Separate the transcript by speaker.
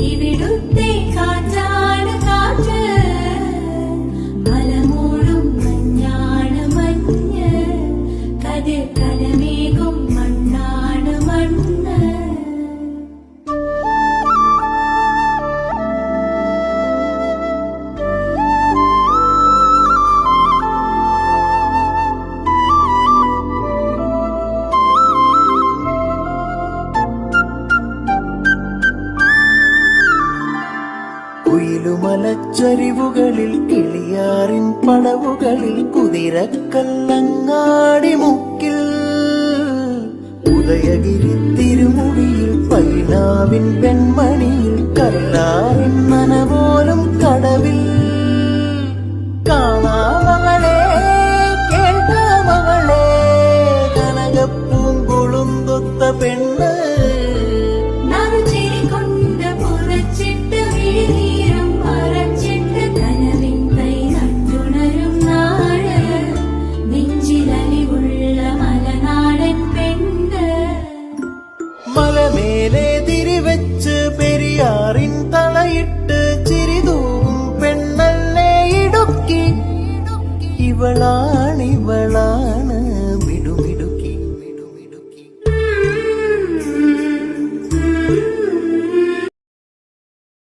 Speaker 1: ഇവിടുത്തെ കാറ്റാണ് കാറ്റ്, മലമൂടും മഞ്ഞാണ് മഞ്ഞ്, കതിർ കലമേകും മണ്ണാണ് മണ്ണ്.
Speaker 2: കുയിലുമലച്ചരിവുകളിൽ കിളിയാറിൻ പടവുകളിൽ കുതിരക്കല്ലങ്ങാടി മുക്കിൽ, ഉദയഗിരി തിരുമുടിയിൽ പൈനാവിൻ പെൺമണിയിൽ കല്ലാറിൻ